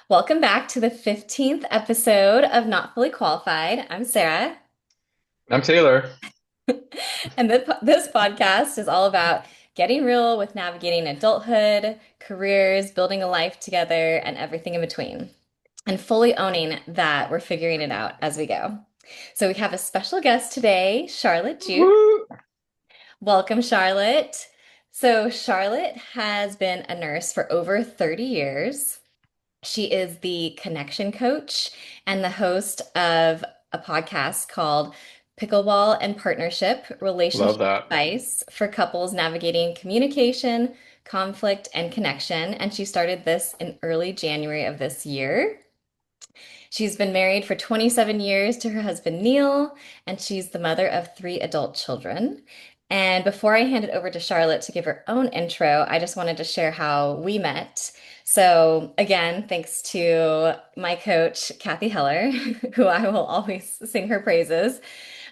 Welcome back to the 15th episode of Not Fully Qualified. I'm Sarah, I'm Taylor. and this podcast is all about getting real with navigating adulthood, careers, building a life together, and everything in between, and fully owning that we're figuring it out as we go. So we have a special guest today, Charlotte Jukes. Woo! Welcome, Charlotte. So Charlotte has been a nurse for over 30 years. She is the connection coach and the host of a podcast called Pickleball and Partnership Love Relationship that. Advice for Couples Navigating Communication, Conflict, and Connection. And she started this in early January of this year. She's been married for 27 years to her husband, Neil, and she's the mother of three adult children. And before I hand it over to Charlotte to give her own intro, I just wanted to share how we met. So, again, thanks to my coach, Kathy Heller, who I will always sing her praises.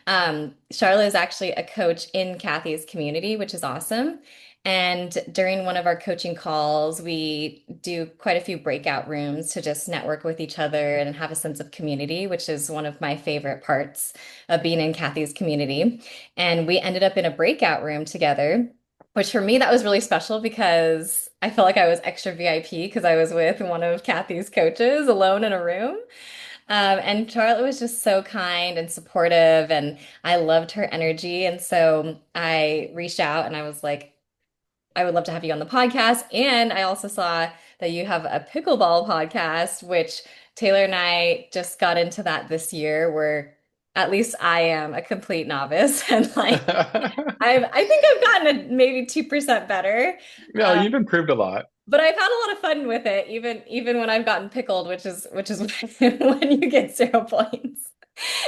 Charlotte is actually a coach in Kathy's community, which is awesome. And during one of our coaching calls, we do quite a few breakout rooms to just network with each other and have a sense of community, which is one of my favorite parts of being in Kathy's community. And we ended up in a breakout room together, which for me, that was really special because I felt like I was extra VIP because I was with one of Kathy's coaches alone in a room. And Charlotte was just so kind and supportive, and I loved her energy. And so I reached out and I was like, I would love to have you on the podcast. And I also saw that you have a pickleball podcast, which Taylor and I just got into that this year, where at least I am a complete novice. And like, I think I've gotten a maybe 2% better. No, you've improved a lot. But I've had a lot of fun with it, even when I've gotten pickled, which is when you get 0 points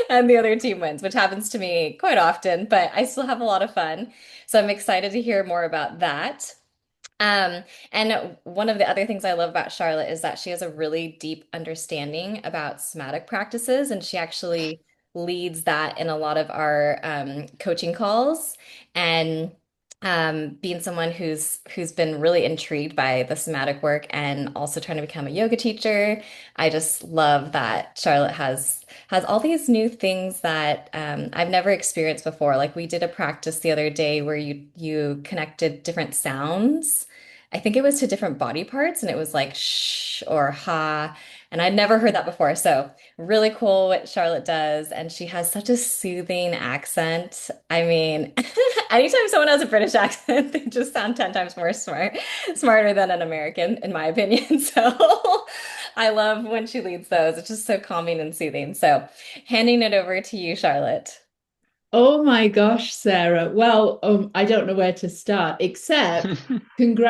and the other team wins, which happens to me quite often, but I still have a lot of fun. So I'm excited to hear more about that. And one of the other things I love about Charlotte is that she has a really deep understanding about somatic practices, and she actually leads that in a lot of our coaching calls. And being someone who's been really intrigued by the somatic work and also trying to become a yoga teacher, I just love that Charlotte has all these new things that I've never experienced before. Like we did a practice the other day where you connected different sounds. I think it was to different body parts, and it was like shh or ha, and I'd never heard that before. So really cool what Charlotte does, and she has such a soothing accent. I mean, anytime someone has a British accent, they just sound 10 times more smarter than an American, in my opinion. So I love when she leads those. It's just so calming and soothing. So handing it over to you, Charlotte. Oh my gosh, Sarah. Well, I don't know where to start, except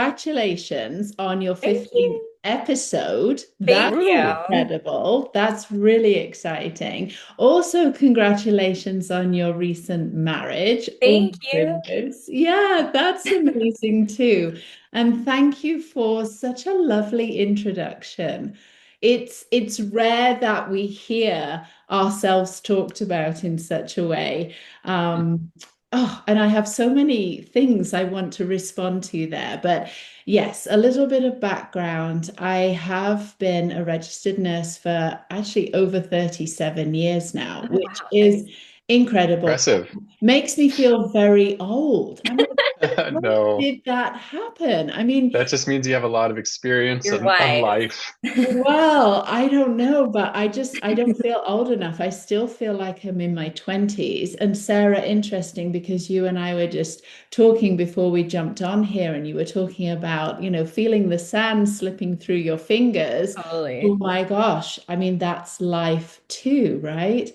congratulations on your Thank 15th you. episode. Thank That's Woo! you. incredible. That's really exciting. Also, congratulations on your recent marriage. Oh my Thank you. goodness. Yeah, that's amazing too. And thank you for such a lovely introduction. It's rare that we hear ourselves talked about in such a way. Um, and I have so many things I want to respond to there. But yes, a little bit of background. I have been a registered nurse for actually over 37 years now, Oh, which wow, is 30. incredible. Impressive. Makes me feel very old. I'm like, how No, did that happen? I mean, that just means you have a lot of experience You're of wise. life. well, I don't know, but I don't feel old enough. I still feel like I'm in my 20s. And Sarah, interesting because you and I were just talking before we jumped on here, and you were talking about, feeling the sand slipping through your fingers. Oh Totally. my gosh. I mean, that's life too, right?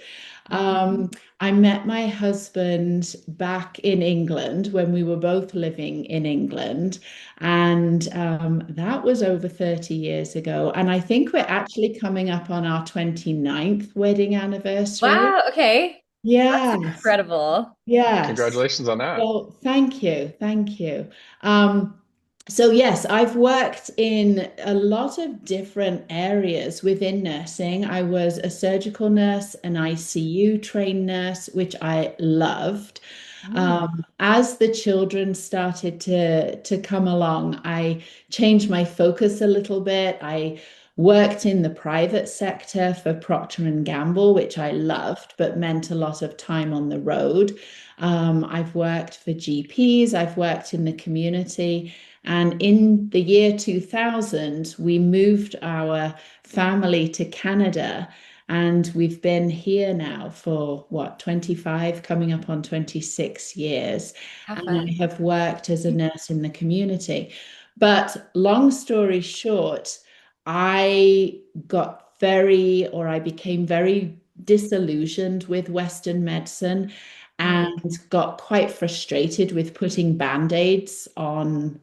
Mhm. I met my husband back in England when we were both living in England. And that was over 30 years ago. And I think we're actually coming up on our 29th wedding anniversary. Wow, okay. That's Yes, incredible. yes. Congratulations on that. Well, thank you. Thank you. Um, so, yes, I've worked in a lot of different areas within nursing. I was a surgical nurse, an ICU trained nurse, which I loved. Mm. As the children started to come along, I changed my focus a little bit. I worked in the private sector for Procter and Gamble, which I loved, but meant a lot of time on the road. I've worked for GPs, I've worked in the community. And in the year 2000, we moved our family to Canada. And we've been here now for what, 25, coming up on 26 years. How And I fun. have worked as a nurse in the community. But long story short, I I became very disillusioned with Western medicine Mm. and got quite frustrated with putting band-aids on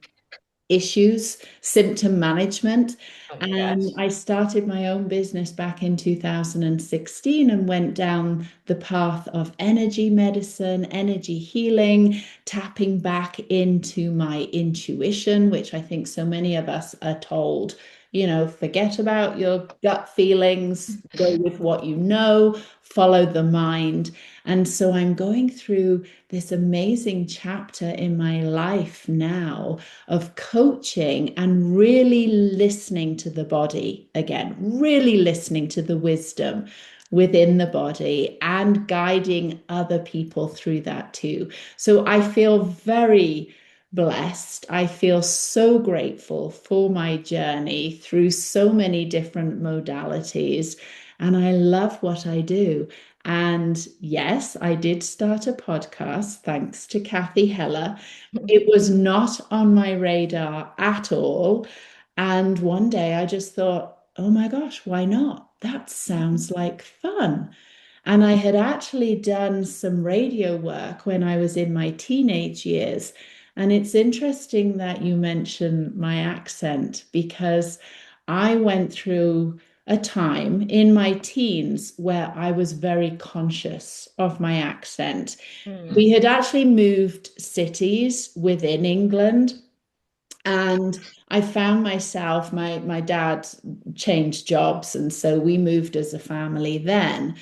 issues, symptom management. Oh my And gosh. I started my own business back in 2016 and went down the path of energy medicine, energy healing, tapping back into my intuition, which I think so many of us are told, forget about your gut feelings, go with what you know, follow the mind. And so I'm going through this amazing chapter in my life now of coaching and really listening to the body again, really listening to the wisdom within the body and guiding other people through that too. So I feel very blessed. I feel so grateful for my journey through so many different modalities. And I love what I do. And yes, I did start a podcast thanks to Kathy Heller. It was not on my radar at all. And one day I just thought, oh my gosh, why not? That sounds like fun. And I had actually done some radio work when I was in my teenage years. And it's interesting that you mention my accent because I went through a time in my teens where I was very conscious of my accent. Mm. We had actually moved cities within England, and I found myself, my dad changed jobs, and so we moved as a family then.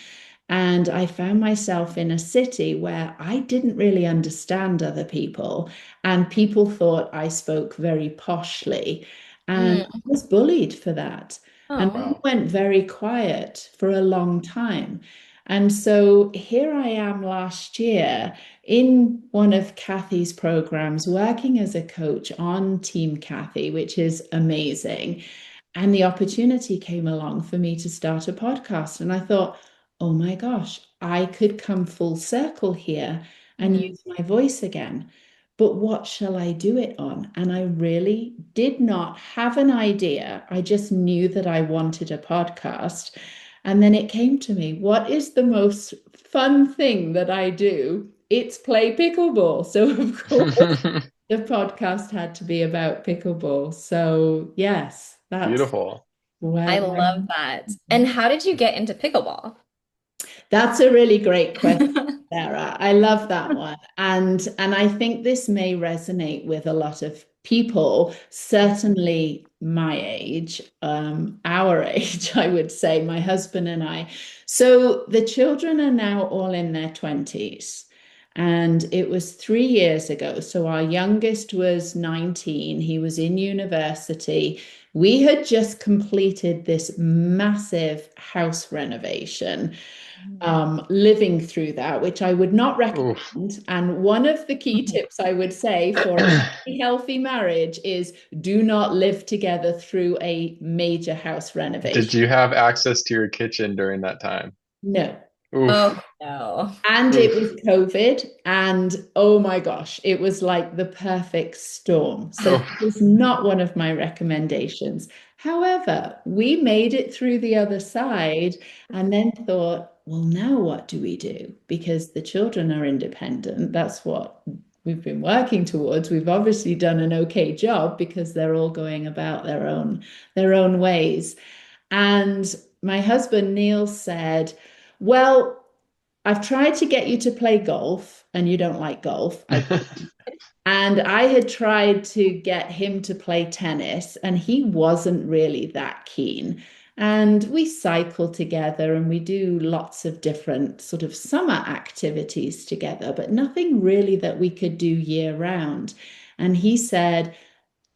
And I found myself in a city where I didn't really understand other people, and people thought I spoke very poshly. And I Mm. was bullied for that. And I Oh. Wow. went very quiet for a long time. And so here I am last year in one of Kathy's programs, working as a coach on Team Kathy, which is amazing. And the opportunity came along for me to start a podcast. And I thought, oh my gosh, I could come full circle here and Mm. use my voice again. But what shall I do it on? And I really did not have an idea. I just knew that I wanted a podcast. And then it came to me, what is the most fun thing that I do? It's play pickleball. So, of course, the podcast had to be about pickleball. So, yes, that's Beautiful. I where love that. And how did you get into pickleball? that's a really great question, Sarah. I love that one. And I think this may resonate with a lot of people, certainly my age, our age, I would say, my husband and I. So the children are now all in their 20s. And it was 3 years ago. So our youngest was 19. He was in university. We had just completed this massive house renovation, Mm. living through that, which I would not Oof. recommend. And one of the key tips I would say for a healthy marriage is do not live together through a major house Did renovation. you have access to your kitchen during that time? No. Oh Oof. no. And it was Oof. COVID, and oh my gosh, it was like the perfect storm. So Oh. that was not one of my recommendations. However, we made it through the other side and then thought, well, now what do we do? Because the children are independent. That's what we've been working towards. We've obviously done an okay job because they're all going about their own ways. And my husband Neil said, well, I've tried to get you to play golf and you don't like golf. And I had tried to get him to play tennis and he wasn't really that keen. And we cycle together and we do lots of different sort of summer activities together, but nothing really that we could do year round. And he said,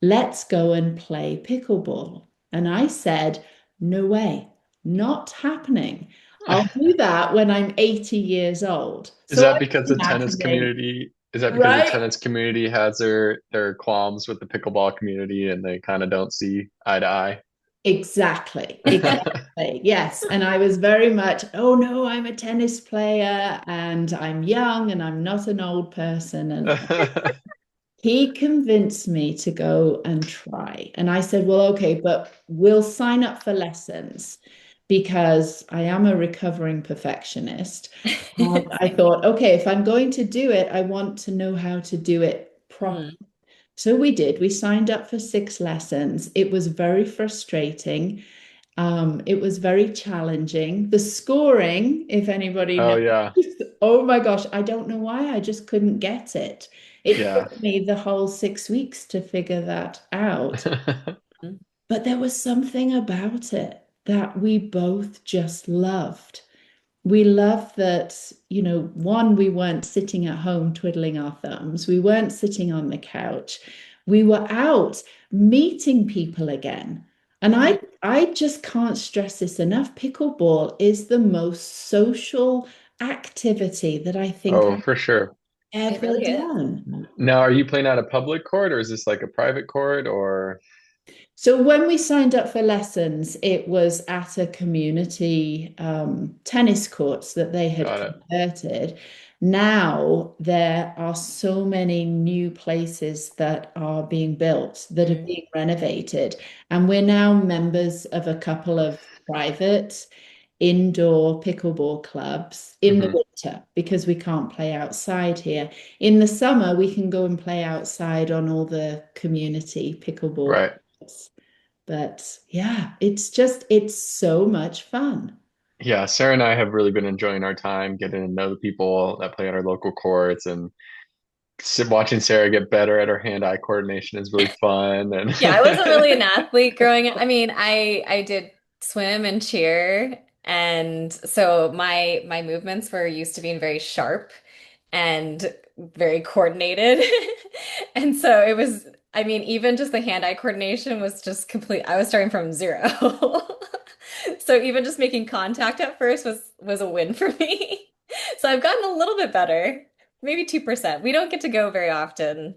let's go and play pickleball. And I said, No way, not happening. I'll do that when I'm 80 years old. Is So that I was because the tennis imagining, community, is that because the right? tennis community has their qualms with the pickleball community and they kind of don't see eye to eye? Exactly, exactly. Yes. And I was very much, oh no, I'm a tennis player and I'm young and I'm not an old person. And he convinced me to go and try. And I said, well, okay, but we'll sign up for lessons because I am a recovering perfectionist. And I Same. thought, okay, if I'm going to do it, I want to know how to do it properly. Mm. So we did. We signed up for 6 lessons. It was very frustrating. It was very challenging. The scoring, if anybody Oh knows, yeah. oh my gosh, I don't know why I just couldn't get it. It Yeah. took me the whole 6 weeks to figure that out. But there was something about it that we both just loved. We loved that, one, we weren't sitting at home twiddling our thumbs. We weren't sitting on the couch. We were out meeting people again. And Mhm. I just can't stress this enough. Pickleball is the most social activity that I think Oh, I've for sure. It ever really is. done. Now, are you playing at a public court or is this like a private court or So when we signed up for lessons, it was at a community tennis courts that they had got it? converted. Now there are so many new places that are being built that are Mm. being renovated, and we're now members of a couple of private indoor pickleball clubs in the Hmm. winter because we can't play outside here. In the summer, we can go and play outside on all the community pickleball Right. courts. But yeah, it's so much fun. Yeah, Sarah and I have really been enjoying our time getting to know the people that play at our local courts and watching Sarah get better at her hand-eye coordination is really fun. And Yeah, I wasn't really an athlete growing up. I mean, I did swim and cheer, and so my movements were used to being very sharp and very coordinated. And so it was, I mean, even just the hand-eye coordination was just complete. I was starting from zero. So even just making contact at first was a win for me. So I've gotten a little bit better, maybe 2%. We don't get to go very often.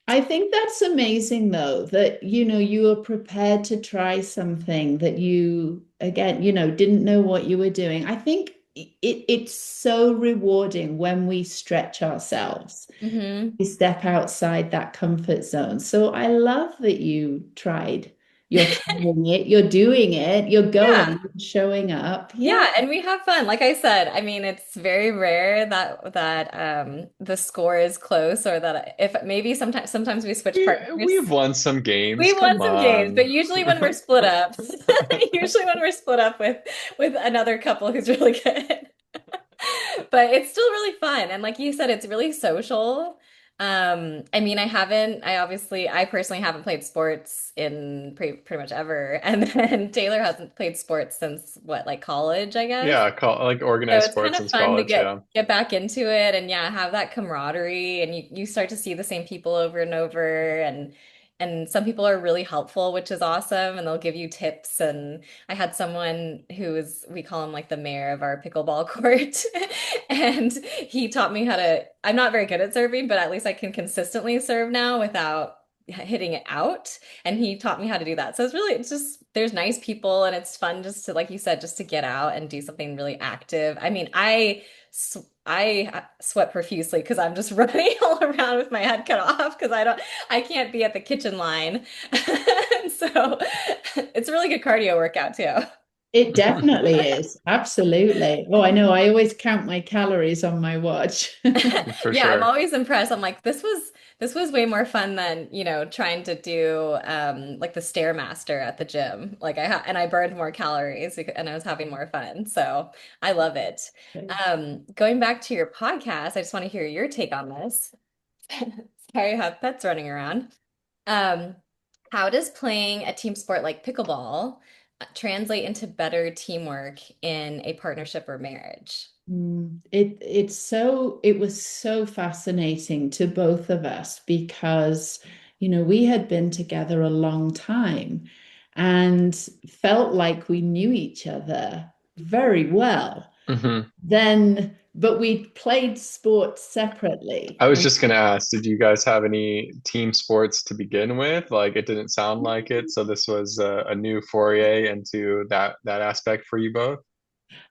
I think that's amazing though, that you were prepared to try something that you again, didn't know what you were doing. I think it's so rewarding when we stretch ourselves. Hmm. We step outside that comfort zone. So I love that you tried. You're trying it, you're doing it, you're Yeah. going, you're showing up. Yeah. Yeah, and we have fun. Like I said, I mean, it's very rare that the score is close or that if maybe sometimes we switch we've partners. won some We games. won Come some games, but on. usually when we're split up, usually when we're split up with another couple who's really good. But it's still really fun. And like you said, it's really social. I mean, I personally haven't played sports in pretty much ever. And then Taylor hasn't played sports since what, like college, I guess. Yeah, like So organized it's kind sports of since fun to college. get Yeah. get back into it and yeah, have that camaraderie and you start to see the same people over and over and some people are really helpful, which is awesome, and they'll give you tips. And I had someone we call him like the mayor of our pickleball court, and he taught me how to, I'm not very good at serving, but at least I can consistently serve now without hitting it out. And he taught me how to do that. So it's just, there's nice people and it's fun just to, like you said, just to get out and do something really active. I mean, I sweat profusely because I'm just running all around with my head cut off because I can't be at the kitchen line. So it's a really good cardio workout too. It definitely is. Absolutely. Oh, I know. I always count my calories on my watch. For Yeah, I'm sure. always impressed. I'm like, this was way more fun than, trying to do like the Stairmaster at the gym. Like and I burned more calories and I was having more fun. So I love it. Going back to your podcast, I just want to hear your take on this. Sorry, I have pets running around. Um, how does playing a team sport like pickleball translate into better teamwork in a partnership or marriage? It was so fascinating to both of us because we had been together a long time and felt like we knew each other very well. Hmm. But we played sports separately. I was And just gonna ask, did you guys have any team sports to begin with? Like it didn't sound like it, so this was a new foray into that aspect for you both.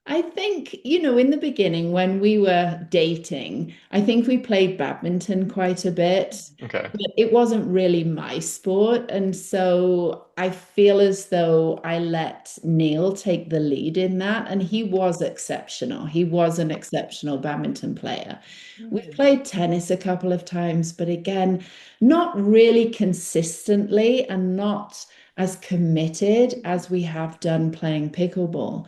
I think, in the beginning when we were dating, I think we played badminton quite a bit, Okay, but it wasn't really my sport. And so I feel as though I let Neil take the lead in that. And he was exceptional. He was an exceptional badminton player. We've Mm. played tennis a couple of times, but again, not really consistently and not as committed as we have done playing pickleball.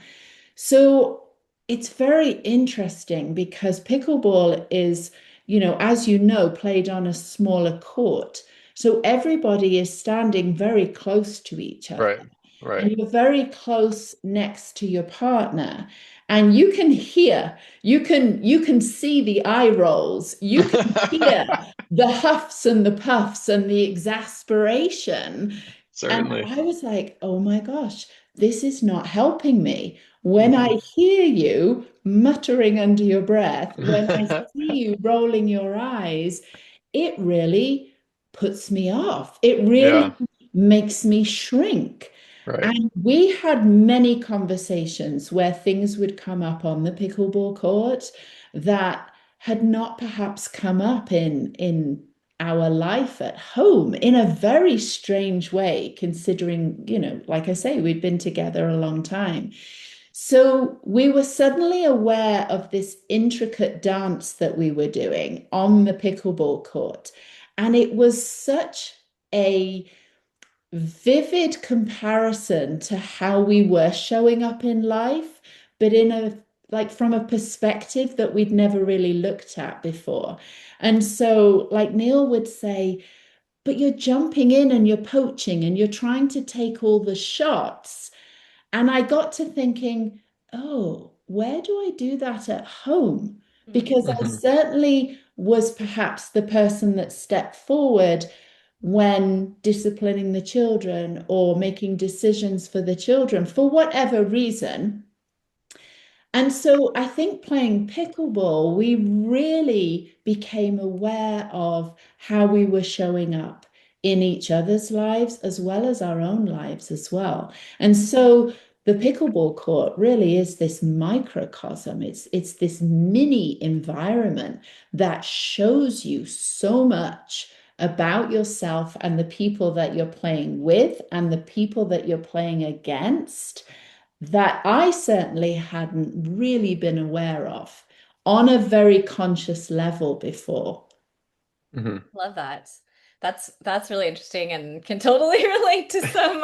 So it's very interesting because pickleball is, as you know, played on a smaller court. So everybody is standing very close to each other right, right. and you're very close next to your partner. And you can hear, you can see the eye rolls, you can hear the huffs and the puffs and the exasperation. And Certainly. I was like, oh my gosh, this is not helping me. When I Hmm. hear you muttering under your breath, when I see you rolling your eyes, it really puts me off. It really Yeah, makes me shrink. right. And we had many conversations where things would come up on the pickleball court that had not perhaps come up in our life at home in a very strange way, considering, like I say, we'd been together a long time. So we were suddenly aware of this intricate dance that we were doing on the pickleball court. And it was such a vivid comparison to how we were showing up in life, but in a like from a perspective that we'd never really looked at before. And so, like Neil would say, but you're jumping in and you're poaching and you're trying to take all the shots. And I got to thinking, oh, where do I do that at home? Because I Hmm. certainly was perhaps the person that stepped forward when disciplining the children or making decisions for the children for whatever reason. And so I think playing pickleball, we really became aware of how we were showing up in each other's lives as well as our own lives as well. And so the pickleball court really is this microcosm. It's this mini environment that shows you so much about yourself and the people that you're playing with and the people that you're playing against that I certainly hadn't really been aware of on a very conscious level before. Hmm. Love that. That's really interesting and can totally relate to some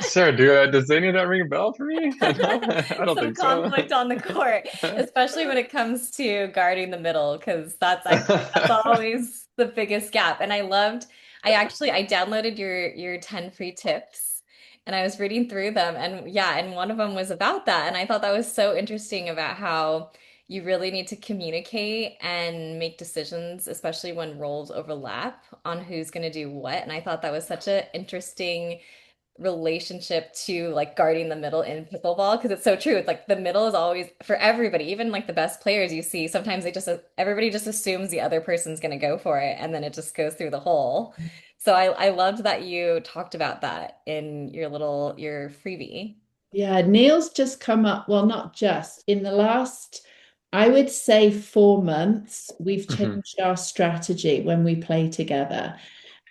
Sarah, does any of that ring a bell for me? No, I don't some think so. conflict on the court, especially when it comes to guarding the middle, because I feel like that's always the biggest gap. And I downloaded your 10 free tips and I was reading through them and yeah, and one of them was about that. And I thought that was so interesting about how you really need to communicate and make decisions, especially when roles overlap on who's going to do what. And I thought that was such an interesting relationship to like guarding the middle in pickleball because it's so true. It's like the middle is always for everybody, even like the best players you see, sometimes everybody just assumes the other person's going to go for it and then it just goes through the hole. So I loved that you talked about that in your freebie. Yeah, Neil's just come up, well, not just in the last, I would say 4 months, we've Hmm. changed our strategy when we play together.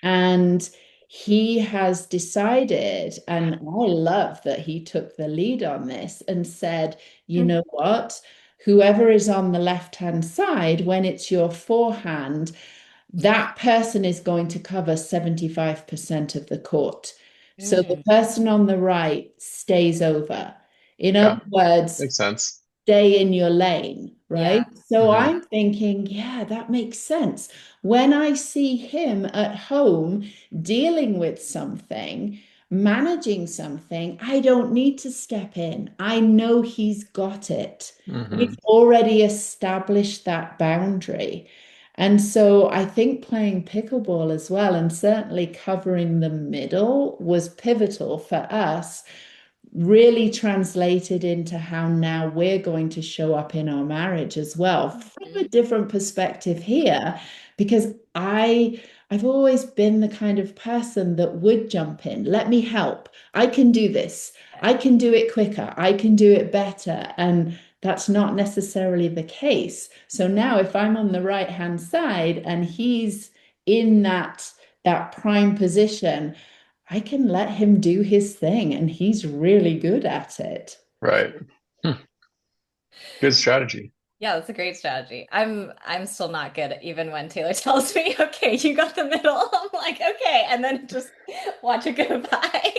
And he has decided, and I love that he took the lead on this and said, you know what? Whoever is on the left-hand side, when it's your forehand, that person is going to cover 75% of the court. So the Mm, person on the right stays over. In other Yeah, words, makes sense. stay in your lane, right? yeah. So Hmm. I'm thinking, yeah, that makes sense. When I see him at home dealing with something, managing something, I don't need to step in. I know he's got it. We've Hmm. already established that boundary. And so I think playing pickleball as well, and certainly covering the middle, was pivotal for us, really translated into how now we're going to show up in our marriage as well from a Mhm. different perspective here, because I've always been the kind of person that would jump in. Let me help. I can do this. I can do it quicker. I can do it better. And that's not necessarily the case. So now if I'm on the right hand side and he's in that prime position, I can let him do his thing and he's really good at it. Right. Hmm. Good strategy. Yeah, that's a great strategy. I'm still not good even when Taylor tells me, okay, you got the middle. I'm like, okay, and then just watch it go by.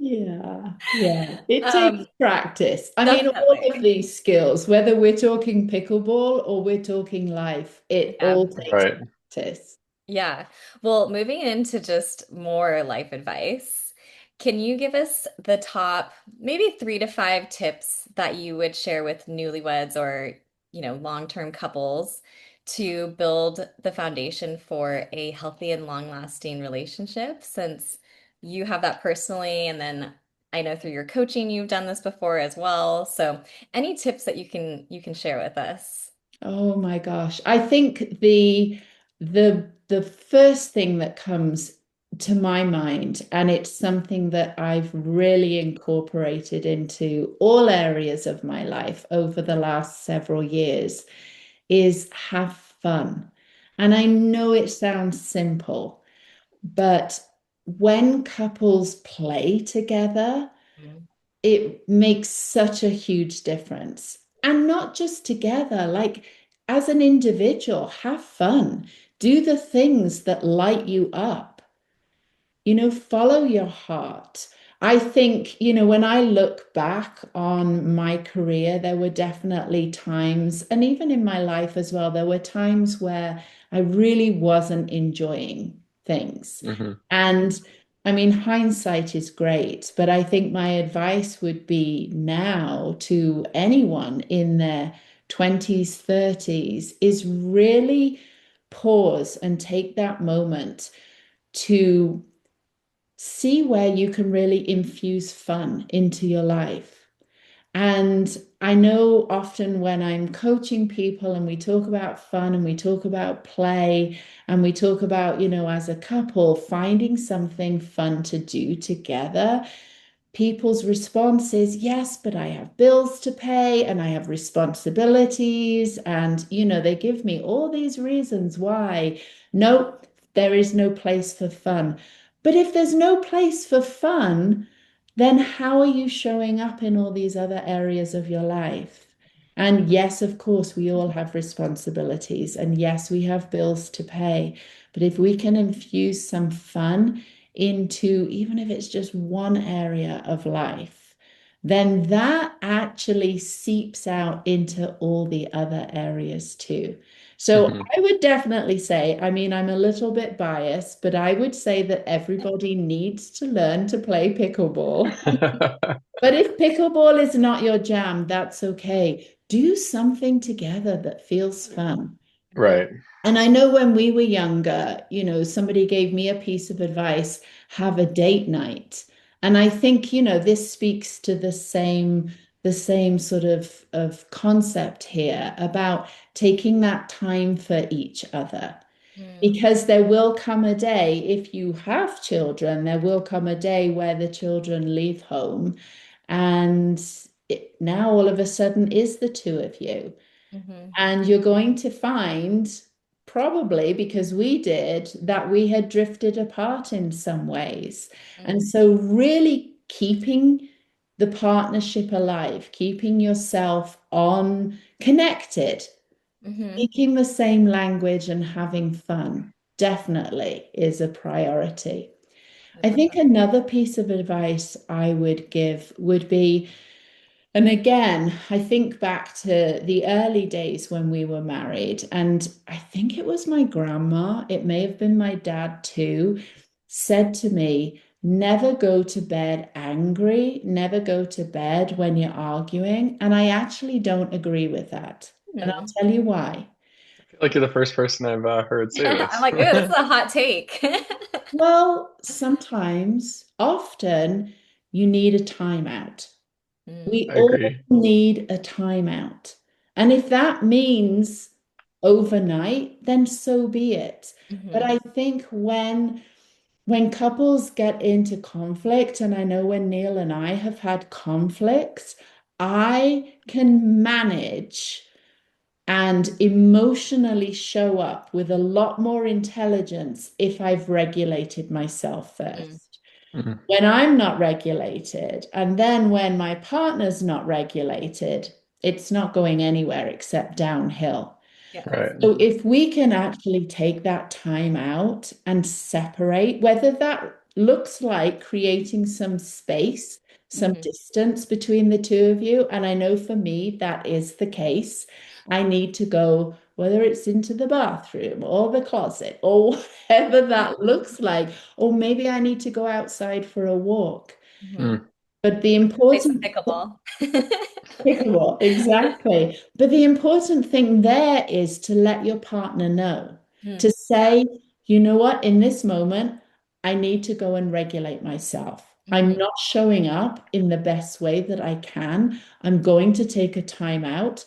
Yeah, yeah. It takes Um, practice. I mean, all of definitely. these skills, whether we're talking pickleball or we're talking life, it Yeah. all takes Right. practice. Yeah. Well, moving into just more life advice, can you give us the top maybe 3 to 5 tips that you would share with newlyweds or, long-term couples to build the foundation for a healthy and long-lasting relationship? Since you have that personally, and then I know through your coaching you've done this before as well. So, any tips that you can share with us? Oh my gosh. I think the first thing that comes to my mind, and it's something that I've really incorporated into all areas of my life over the last several years, is have fun. And I know it sounds simple, but when couples play together, Mm. it makes such a huge difference. And not just together, like as an individual, have fun. Do the things that light you up. Follow your heart. I think, when I look back on my career, there were definitely times, and even in my life as well, there were times where I really wasn't enjoying things. Hmm. And I mean, hindsight is great, but I think my advice would be now to anyone in their 20s, 30s is really pause and take that moment to see where you can really infuse fun into your life. And I know often when I'm coaching people and we talk about fun and we talk about play and we talk about, as a couple, finding something fun to do together, people's response is, yes, but I have bills to pay and I have responsibilities. And, they give me all these reasons why, no, there is no place for fun. But if there's no place for fun, then how are you showing up in all these other areas of your life? And yes, of course, we all have responsibilities. And yes, we have bills to pay. But if we can infuse some fun into, even if it's just one area of life, then that actually seeps out into all the other areas too. So Hmm. I would definitely say, I mean, I'm a little bit biased, but I would say that everybody needs to learn to play pickleball. But if pickleball is not your jam, that's okay. Do something together that feels fun. Right. And I know when we were younger, somebody gave me a piece of advice, have a date night. And I think, this speaks to the same sort of concept here about taking that time for each other. Mm. Because there will come a day, if you have children, there will come a day where the children leave home and it now all of a sudden is the two of you. Mhm. And you're going to find, probably because we did, that we had drifted apart in some ways. And Mm. so, really keeping the partnership alive, keeping yourself on connected, Mhm. speaking the same language and having fun definitely is a priority. I I love think that. another piece of advice I would give would be, and again, I think back to the early days when we were married, and I think it was my grandma, it may have been my dad too, said to me, never go to bed angry, never go to bed when you're arguing. And I actually don't agree with that. And I'll Hmm. tell you why. feel like you're the first person I've heard say I'm this. like, ooh, this is a hot take. Well, sometimes, often, you need a timeout. Mm, We I all agree. need a timeout. And if that means overnight, then so be it. But mhm, I think when couples get into conflict, and I know when Neil and I have had conflicts, I can manage and emotionally show up with a lot more intelligence if I've regulated myself mm, first. Mhm. When I'm not regulated, and then when my partner's not regulated, it's not going anywhere except downhill. yes. Right. So if we can actually take that time out and separate, whether that looks like creating some space, some Mhm, distance between the two of you, and I know for me that is the case. I need to go, whether it's into the bathroom or the closet or whatever that looks like, or maybe I need to go outside for a walk. mhm. Mm. But the Play some important pickleball. Pickleball, exactly. But the important thing there is to let your partner know, to Mm, say, you know what, in this moment, I need to go and regulate myself. I'm mhm, not showing up in the best way that I can. I'm going to take a time out.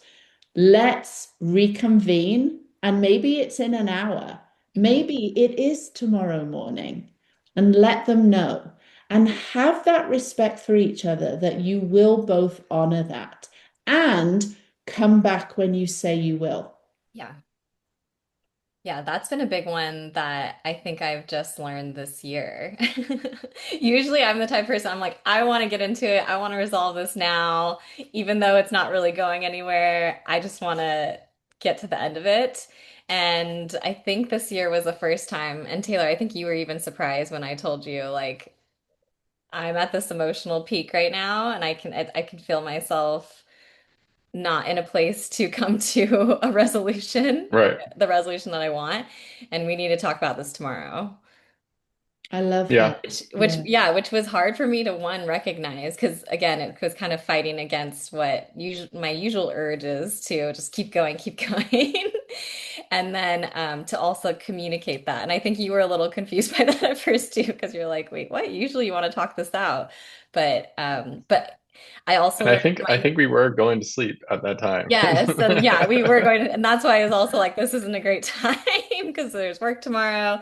Let's reconvene. And maybe it's in an hour. mhm. Maybe it is tomorrow morning. And let them know. And have that respect for each other that you will both honor that and come back when you say you will. Yeah. Yeah, that's been a big one that I think I've just learned this year. Usually I'm the type of person I'm like, I want to get into it. I want to resolve this now, even though it's not really going anywhere. I just want to get to the end of it. And I think this year was the first time, and Taylor, I think you were even surprised when I told you like I'm at this emotional peak right now and I can feel myself not in a place to come to a resolution, Right. the resolution that I want, and we need to talk about this tomorrow. I love Yeah. that. Which Yeah. yeah, which was hard for me to one recognize because again, it was kind of fighting against what my usual urge is to just keep going. And then to also communicate that. And I think you were a little confused by that at first too, because you're like, wait, what? Usually you want to talk this out. But I also And learned I my think we were going to sleep at that time. yes, and yeah, we were going to, and that's why I was also like, this isn't a great time because there's work tomorrow.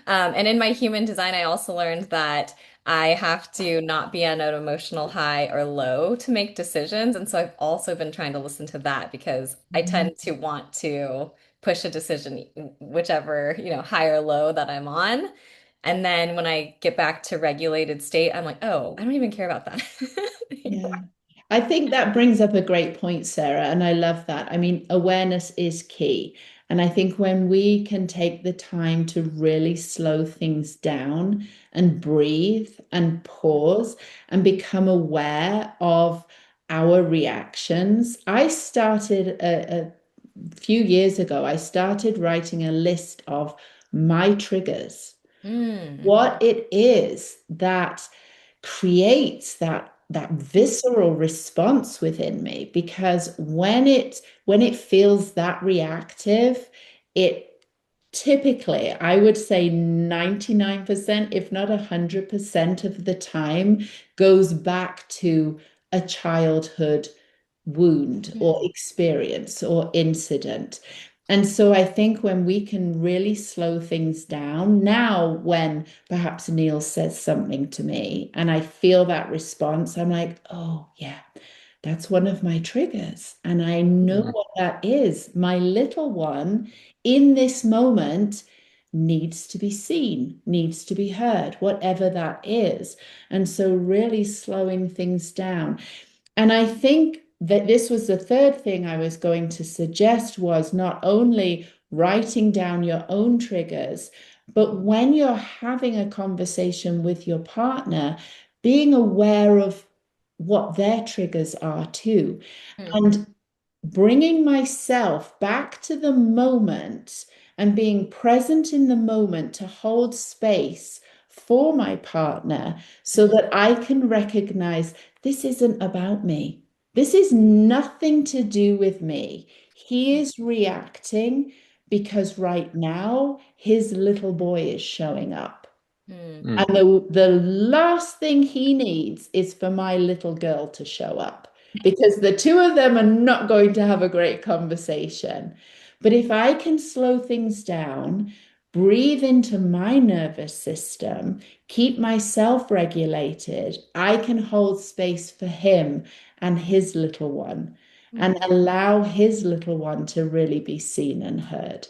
And in my human design, I also learned that I have to not be on an emotional high or low to make decisions. And so I've also been trying to listen to that because I tend to want to push a decision, whichever, high or low that I'm on. And then when I get back to regulated state, I'm like, oh, I don't even care about that Yeah. anymore. I think that brings up a great point, Sarah, and I love that. I mean, awareness is key. And I think when we can take the time to really slow things down and breathe and pause and become aware of our reactions. I started a few years ago, I started writing a list of my triggers, Mm, what it is that creates that visceral response within me, because when it feels that reactive, it typically, I would say 99%, if not 100% of the time, goes back to a childhood wound or mm, experience or incident. And so I think when we can really slow things down, now when perhaps Neil says something to me and I feel that response, I'm like, oh, yeah, that's one of my triggers. And I know Mhm. what that is. My little one in this moment needs to be seen, needs to be heard, whatever that is. And so really slowing things down. And I think that this was the third thing I was going to suggest, was not only writing down your own triggers, but when you're having a conversation with your partner, being aware of what their triggers are too. mm, And bringing myself back to the moment and being present in the moment to hold space for my partner so mm, that I can recognize this isn't about me. This is nothing to do with me. He is reacting because right now his little boy is showing up. Mm. And Mm. the last thing he needs is for my little girl to show up because the two of them are not going to have a great conversation. But if I can slow things down, breathe into my nervous system, keep myself regulated, I can hold space for him and his little one and Mm. allow his little one to really be seen and heard.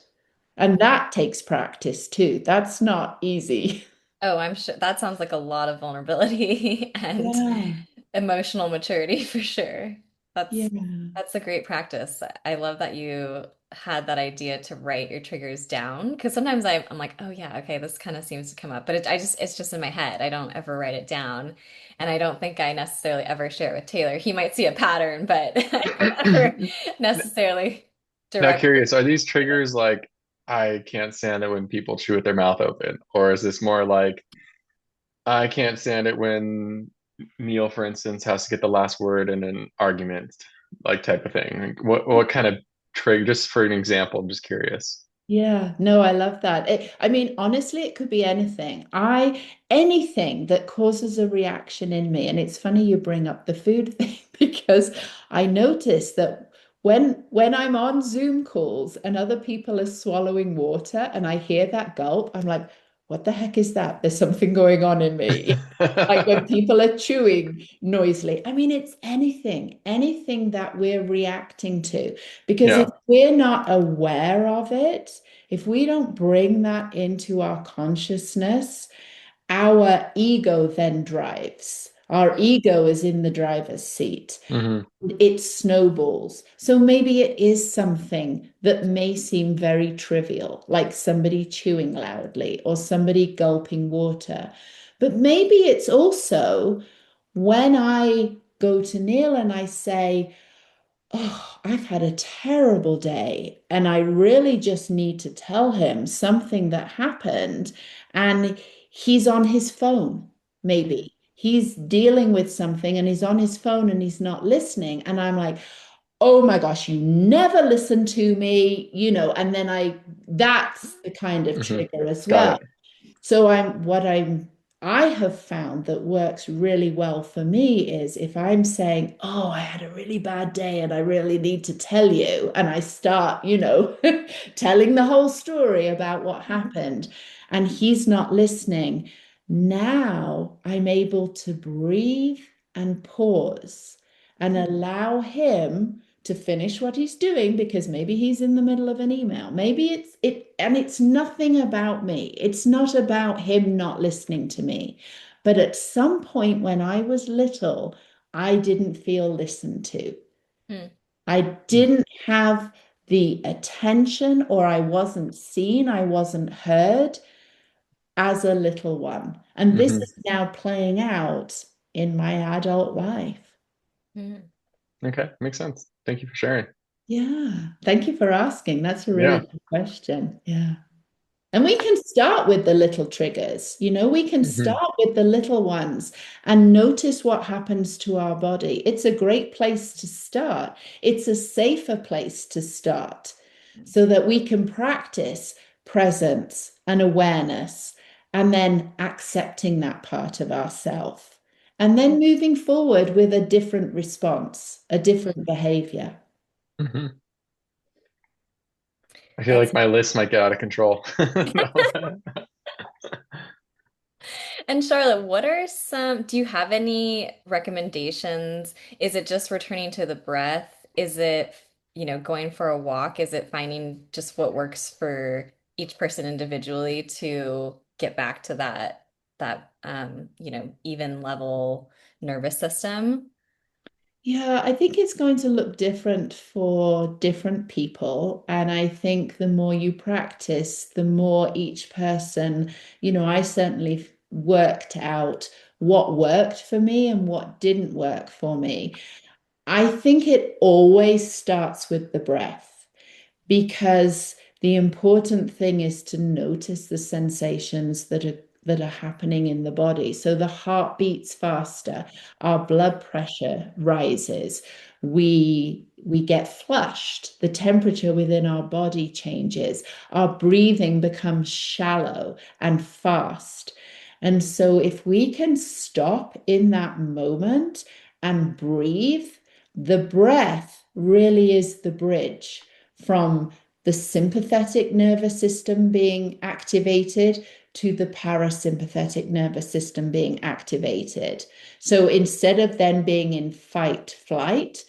And that takes practice too. That's not easy. Oh, I'm sure that sounds like a lot of vulnerability and Yeah, emotional maturity for sure. That's yeah, that's a great practice. I love that you had that idea to write your triggers down because sometimes I'm like, oh yeah, okay, this kind of seems to come up, but it's just in my head. I don't ever write it down, and I don't think I necessarily ever share it with Taylor. He might see a pattern, but I don't ever necessarily Now, direct. curious, are these triggers like I can't stand it when people chew with their mouth open, or is this more like I can't stand it when Neil, for instance, has to get the last word in an argument, like type of thing? Like, what kind of trigger? Just for an example, I'm just curious. yeah. No, I love that. I mean, honestly, it could be anything. Anything that causes a reaction in me. And it's funny you bring up the food thing because I notice that when I'm on Zoom calls and other people are swallowing water and I hear that gulp, I'm like, what the heck is that? There's something going on in me. Like when people are chewing noisily. I mean, it's anything that we're reacting to. Because if Yeah. we're not aware of it, if we don't bring that into our consciousness, our ego then drives. Our ego is in the driver's seat. Hmm. It snowballs. So maybe it is something that may seem very trivial, like somebody chewing loudly or somebody gulping water. But maybe it's also when I go to Neil and I say, oh, I've had a terrible day, and I really just need to tell him something that happened. And he's on his phone, Mm. maybe. He's dealing with something and he's on his phone and he's not listening. And I'm like, oh my gosh, you never listen to me, and then that's the kind of Hmm. trigger as Got well. it. So I have found that works really well for me is if I'm saying, "Oh, I had a really bad day and I really need to tell you," and I start, telling the whole story about what happened, and he's not listening. Now I'm able to breathe and pause and allow him to finish what he's doing because maybe he's in the middle of an email. Maybe and it's nothing about me. It's not about him not listening to me. But at some point when I was little, I didn't feel listened to. Mm. I didn't have the attention or I wasn't seen, I wasn't heard as a little one. And this Hmm. is now playing out in my adult life. Mm. Okay, makes sense. Thank you for sharing. Yeah. Thank you for asking. That's a really Yeah. good question. Yeah. And we can start with the little triggers. We can Hmm. start with the little ones and notice what happens to our body. It's a great place to start. It's a safer place to start so that we can practice presence and awareness and then accepting that part of ourself. And then moving forward with a different response, a different behavior. Hmm. I feel like That's my list might get out of control. No. And Charlotte, do you have any recommendations? Is it just returning to the breath? Is it, going for a walk? Is it finding just what works for each person individually to get back to that even level nervous system? Yeah, I think it's going to look different for different people. And I think the more you practice, the more each person, I certainly worked out what worked for me and what didn't work for me. I think it always starts with the breath because the important thing is to notice the sensations that are that are happening in the body. So the heart beats faster, our blood pressure rises, we get flushed, the temperature within our body changes, our breathing becomes shallow and fast. And so if we can stop in that moment and breathe, the breath really is the bridge from the sympathetic nervous system being activated to the parasympathetic nervous system being activated. So instead of then being in fight flight,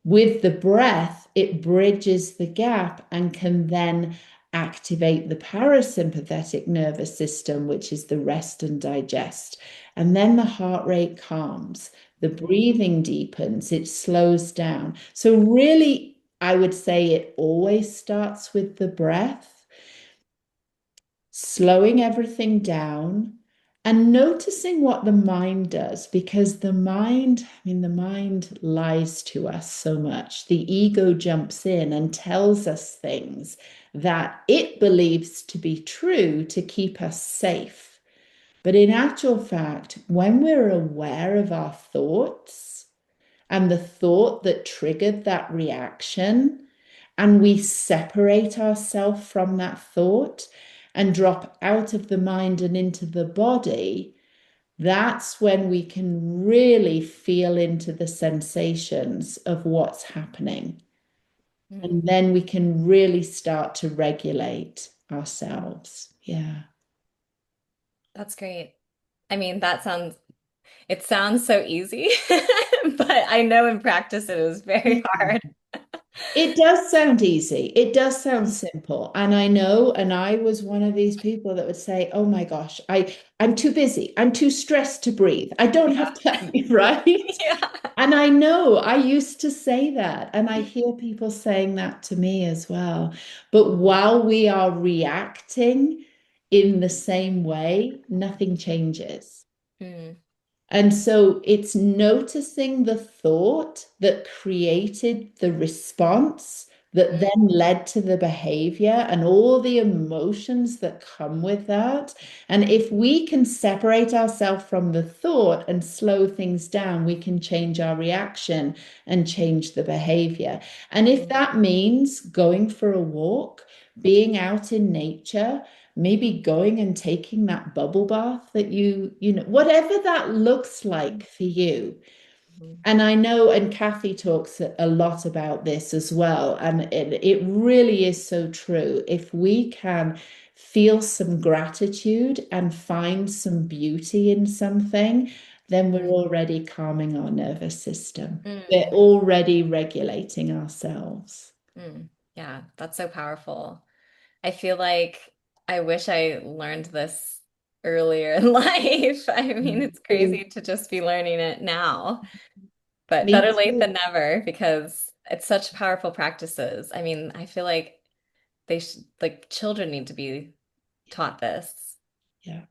with the breath, it bridges the gap and can then activate the parasympathetic nervous system, which is the rest and digest. And then the heart rate calms, the breathing deepens, it slows down. So, really, I would say it always starts with the breath, slowing everything down and noticing what the mind does, because the mind, I mean, the mind lies to us so much. The ego jumps in and tells us things that it believes to be true to keep us safe. But in actual fact, when we're aware of our thoughts and the thought that triggered that reaction, and we separate ourselves from that thought and drop out of the mind and into the body, that's when we can really feel into the sensations of what's happening. Mm, And then we can really start to regulate ourselves. Yeah. that's great. I mean, it sounds so easy, but I know in practice it is very hard. It does sound easy. It does sound simple. And I know, and I was one of these people that would say, oh my gosh, I'm too busy. I'm too stressed to breathe. I don't have time, right? Yeah. And I know I used to say that, and I hear people saying that to me as well. But while we are reacting in the same way, nothing changes. Mm, And so it's noticing the thought that created the response that mm, then led to the behavior and all the emotions that come with that. And if we can separate ourselves from the thought and slow things down, we can change our reaction and change the behavior. And if mm, that means going for a walk, being out in nature, maybe going and taking that bubble bath that you know, whatever that looks like for you. mm, And I know, and Kathy talks a lot about this as well. And it really is so true. If we can feel some gratitude and find some beauty in something, then we're mm, already calming our nervous system. We're mm, already regulating ourselves. mm. Yeah, that's so powerful. I feel like I wish I learned this earlier in life. I mean, Me it's too. crazy to just be learning it now, but Me better late too. than never because it's such powerful practices. I mean, I feel like they should, like, children need to be taught this. Yeah,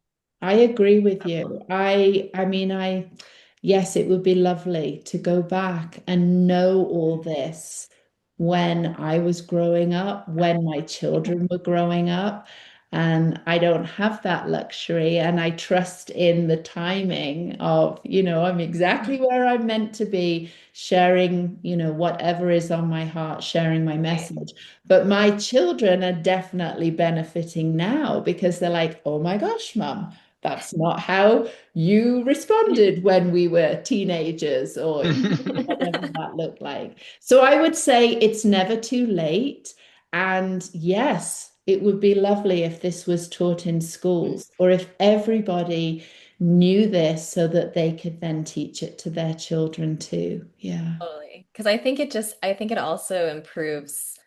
I agree with you. I mean, yes, it would be lovely to go back and know all this when I was growing up, when my children were growing up. And I don't have that luxury. And I trust in the timing of, I'm exactly where I'm meant to be, sharing, whatever is on my heart, sharing my Right. message. But my children are definitely benefiting now because they're like, oh my gosh, mum, that's not how you responded when we were teenagers or whatever that looked like. So I would say it's never too late. And yes, it would be lovely if this was taught in schools or if everybody knew this so that they could then teach it to their children too. Yeah. Totally. Because I think it also improves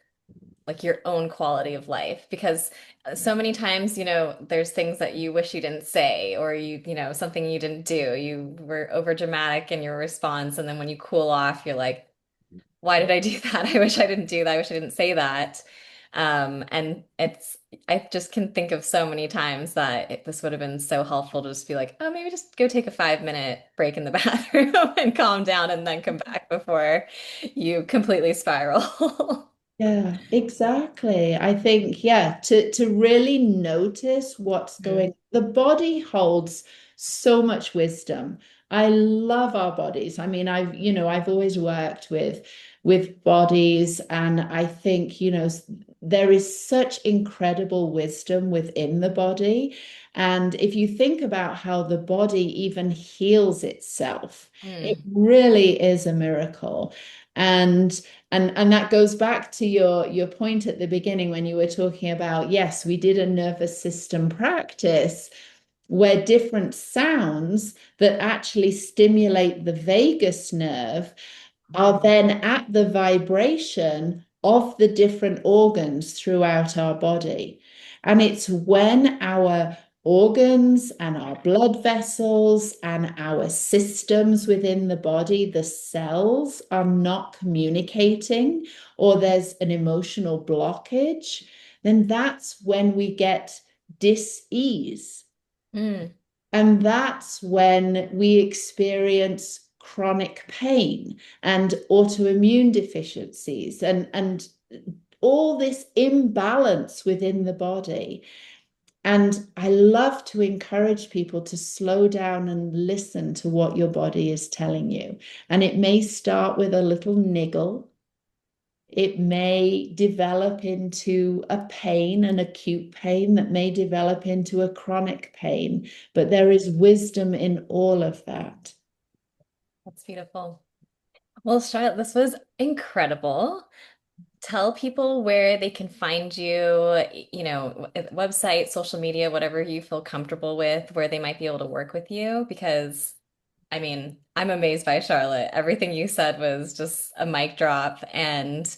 like your own quality of life because so many times, there's things that you wish you didn't say or something you didn't do. You were over dramatic in your response. And then when you cool off, you're like, why did I do that? I wish I didn't do that. I wish I didn't say that. And I just can think of so many times that this would have been so helpful to just be like, oh, maybe just go take a 5-minute break in the bathroom and calm down and then come back before you completely spiral. Yeah, exactly. I think, yeah, to really notice what's Mm. going, the body holds so much wisdom. I love our bodies. I mean, I've always worked with bodies, and I think, there is such incredible wisdom within the body. And if you think about how the body even heals itself, it Mm. really is a miracle. And and that goes back to your point at the beginning when you were talking about, yes, we did a nervous system practice where different sounds that actually stimulate the vagus nerve are Mm. then at the vibration of the different organs throughout our body. And it's when our organs and our blood vessels and our systems within the body, the cells are not communicating, or there's an emotional blockage, then that's when we get dis-ease. Mm. And that's when we experience chronic pain and autoimmune deficiencies and all this imbalance within the body. And I love to encourage people to slow down and listen to what your body is telling you. And it may start with a little niggle. It may develop into a pain, an acute pain that may develop into a chronic pain, but there is wisdom in all of that. That's beautiful. Well, Charlotte, this was incredible. Tell people where they can find you, website, social media, whatever you feel comfortable with, where they might be able to work with you. Because, I mean, I'm amazed by Charlotte. Everything you said was just a mic drop. And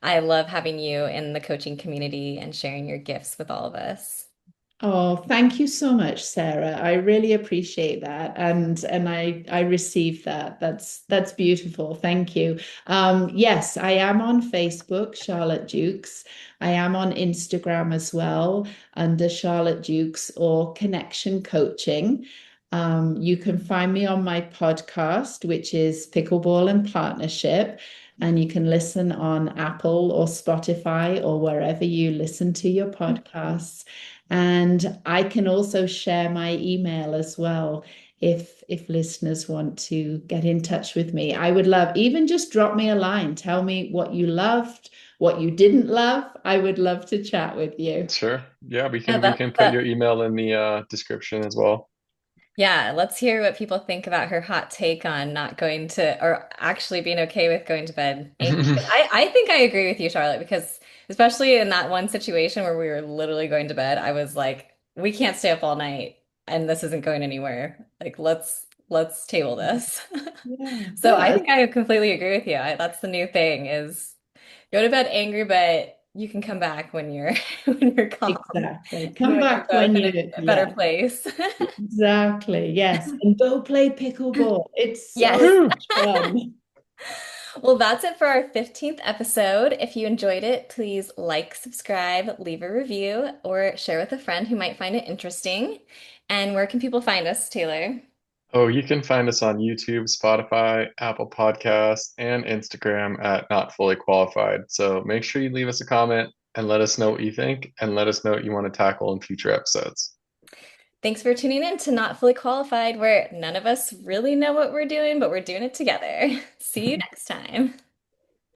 I love having you in the coaching community and sharing your gifts with all of us. Oh, thank you so much, Sarah. I really appreciate that. And I receive that. That's beautiful. Thank you. Yes, I am on Facebook, Charlotte Jukes. I am on Instagram as well under Charlotte Jukes or Connection Coaching. You can find me on my podcast, which is Pickleball and Partnership. And you can listen on Apple or Spotify or wherever you listen to your podcasts. And I can also share my email as well if listeners want to get in touch with me. I would love, even just drop me a line. Tell me what you loved, what you didn't love. I would love to chat with you. Sure. Yeah, we Yeah, can we can put your email in the description as well. yeah, let's hear what people think about her hot take on not going to, or actually being okay with going to bed angry. 'Cause I think I agree with you, Charlotte, because especially in that one situation where we were literally going to bed, I was like, we can't stay up all night and this isn't going anywhere. Like, let's table this. Yeah. So I Yeah, think I completely agree with you. That's the new thing is go to bed angry, but you can come back when you're when you're calm exactly. and Come when you're back both when in you, a better yeah, place. exactly. Yes. And go play pickleball. It's so Yes. Woohoo! much fun. Well, that's it for our 15th episode. If you enjoyed it, please like, subscribe, leave a review, or share with a friend who might find it interesting. And where can people find us, Taylor? Oh, you can find us on YouTube, Spotify, Apple Podcasts, and Instagram at Not Fully Qualified. So make sure you leave us a comment and let us know what you think and let us know what you want to tackle in future episodes. Thanks for tuning in to Not Fully Qualified, where none of us really know what we're doing, but we're doing it together. See you next time.